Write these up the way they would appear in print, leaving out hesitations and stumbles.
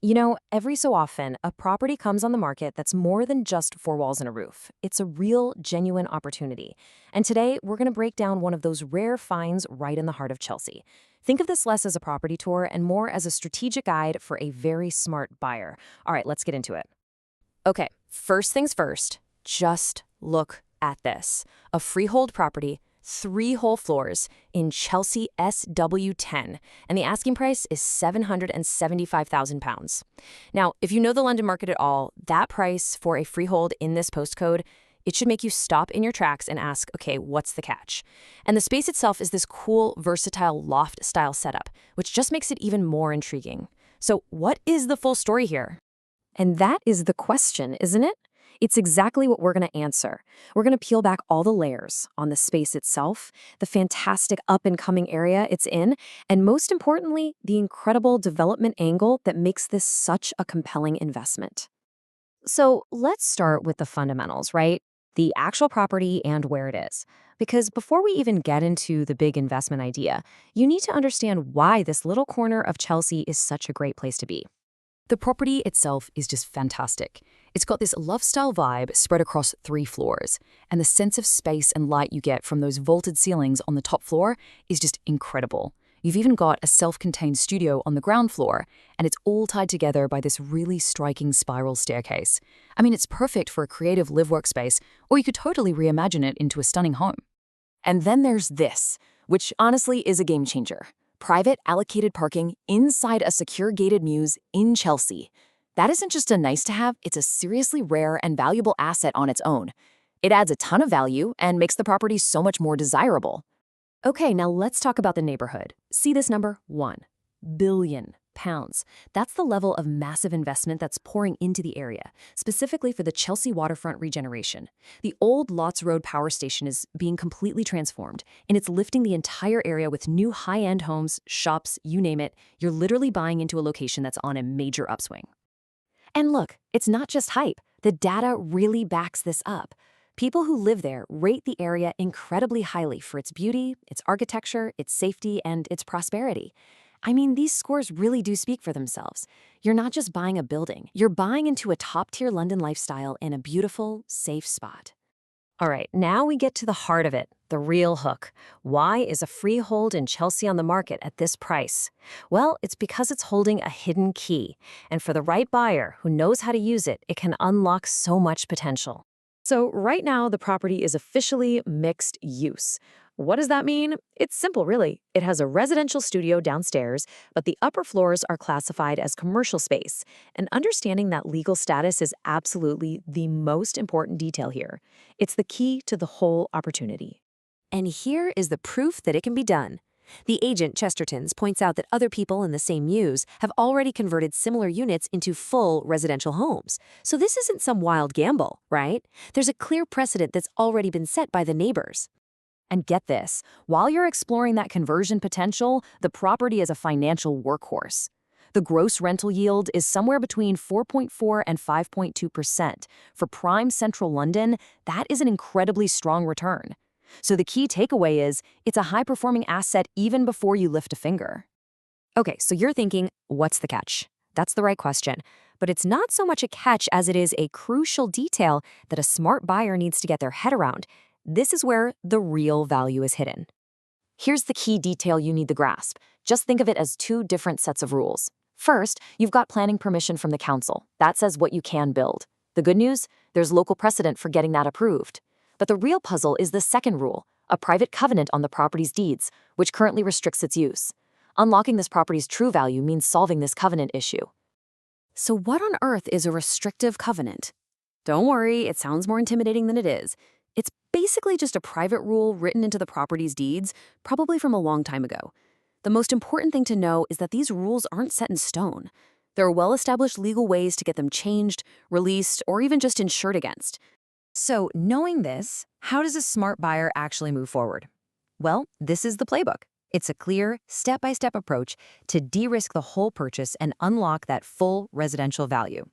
You know, every so often, a property comes on the market that's more than just four walls and a roof. It's a real, genuine opportunity. And today, we're going to break down one of those rare finds right in the heart of Chelsea. Think of this less as a property tour and more as a strategic guide for a very smart buyer. All right, let's get into it. Okay, first things first, just look at this. A freehold property, three whole floors in Chelsea SW10, and the asking price is £775,000. Now, if you know the London market at all, that price for a freehold in this postcode, it should make you stop in your tracks and ask, okay, what's the catch? And the space itself is this cool, versatile loft-style setup, which just makes it even more intriguing. So what is the full story here? And that is the question, isn't it? It's exactly what we're going to answer. We're going to peel back all the layers on the space itself, the fantastic up-and-coming area it's in, and most importantly, the incredible development angle that makes this such a compelling investment. So let's start with the fundamentals, right? The actual property and where it is. Because before we even get into the big investment idea, you need to understand why this little corner of Chelsea is such a great place to be. The property itself is just fantastic. It's got this lifestyle vibe spread across three floors, and the sense of space and light you get from those vaulted ceilings on the top floor is just incredible. You've even got a self-contained studio on the ground floor, and it's all tied together by this really striking spiral staircase. I mean, it's perfect for a creative live workspace, or you could totally reimagine it into a stunning home. And then there's this, which honestly is a game changer. Private allocated parking inside a secure gated mews in Chelsea. That isn't just a nice to have, it's a seriously rare and valuable asset on its own. It adds a ton of value and makes the property so much more desirable. Okay, now let's talk about the neighborhood. See this number? £1 billion. That's the level of massive investment that's pouring into the area, specifically for the Chelsea waterfront regeneration. The old Lots Road power station is being completely transformed, and it's lifting the entire area with new high-end homes, shops, you name it. You're literally buying into a location that's on a major upswing. And look, it's not just hype. The data really backs this up. People who live there rate the area incredibly highly for its beauty, its architecture, its safety, and its prosperity. I mean, these scores really do speak for themselves. You're not just buying a building, you're buying into a top-tier London lifestyle in a beautiful, safe spot. All right, now we get to the heart of it, the real hook. Why is a freehold in Chelsea on the market at this price? Well, it's because it's holding a hidden key. And for the right buyer who knows how to use it, it can unlock so much potential. So right now, the property is officially mixed use. What does that mean? It's simple, really. It has a residential studio downstairs, but the upper floors are classified as commercial space. And understanding that legal status is absolutely the most important detail here. It's the key to the whole opportunity. And here is the proof that it can be done. The agent, Chesterton's, points out that other people in the same mews have already converted similar units into full residential homes. So this isn't some wild gamble, right? There's a clear precedent that's already been set by the neighbors. And get this, while you're exploring that conversion potential, the property is a financial workhorse. The gross rental yield is somewhere between 4.4 and 5.2%. For prime central London, that is an incredibly strong return. So the key takeaway is, it's a high-performing asset even before you lift a finger. Okay, so you're thinking, what's the catch? That's the right question. But it's not so much a catch as it is a crucial detail that a smart buyer needs to get their head around. This is where the real value is hidden. Here's the key detail you need to grasp. Just think of it as two different sets of rules. First, you've got planning permission from the council. That says what you can build. The good news? There's local precedent for getting that approved. But the real puzzle is the second rule, a private covenant on the property's deeds, which currently restricts its use. Unlocking this property's true value means solving this covenant issue. So what on earth is a restrictive covenant? Don't worry, it sounds more intimidating than it is. It's basically just a private rule written into the property's deeds, probably from a long time ago. The most important thing to know is that these rules aren't set in stone. There are well-established legal ways to get them changed, released, or even just insured against. So, knowing this, how does a smart buyer actually move forward? Well, this is the playbook. It's a clear, step-by-step approach to de-risk the whole purchase and unlock that full residential value.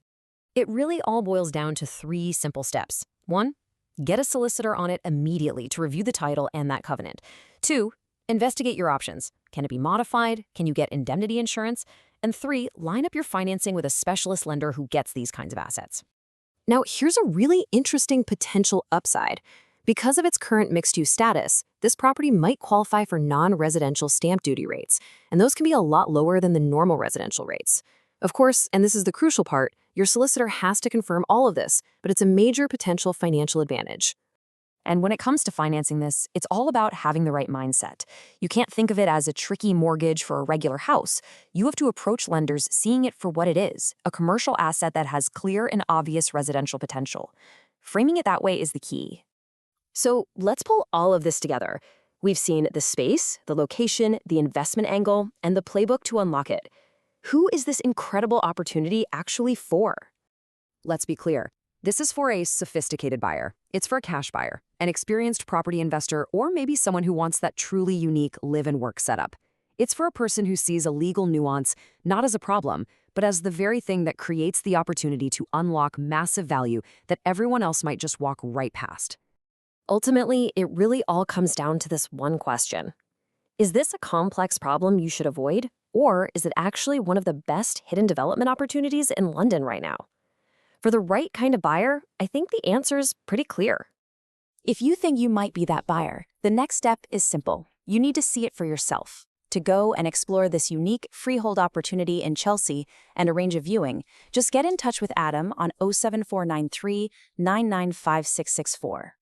It really all boils down to three simple steps. 1, get a solicitor on it immediately to review the title and that covenant. 2, investigate your options. Can it be modified? Can you get indemnity insurance? And 3, line up your financing with a specialist lender who gets these kinds of assets. Now, here's a really interesting potential upside. Because of its current mixed-use status, this property might qualify for non-residential stamp duty rates, and those can be a lot lower than the normal residential rates. Of course, and this is the crucial part, your solicitor has to confirm all of this, but it's a major potential financial advantage. And when it comes to financing this, it's all about having the right mindset. You can't think of it as a tricky mortgage for a regular house. You have to approach lenders seeing it for what it is, a commercial asset that has clear and obvious residential potential. Framing it that way is the key. So let's pull all of this together. We've seen the space, the location, the investment angle, and the playbook to unlock it. Who is this incredible opportunity actually for? Let's be clear. This is for a sophisticated buyer. It's for a cash buyer, an experienced property investor, or maybe someone who wants that truly unique live and work setup. It's for a person who sees a legal nuance not as a problem, but as the very thing that creates the opportunity to unlock massive value that everyone else might just walk right past. Ultimately, it really all comes down to this one question. Is this a complex problem you should avoid, or is it actually one of the best hidden development opportunities in London right now? For the right kind of buyer, I think the answer is pretty clear. If you think you might be that buyer, the next step is simple. You need to see it for yourself. To go and explore this unique freehold opportunity in Chelsea and arrange a viewing, just get in touch with Adam on 07493 995664.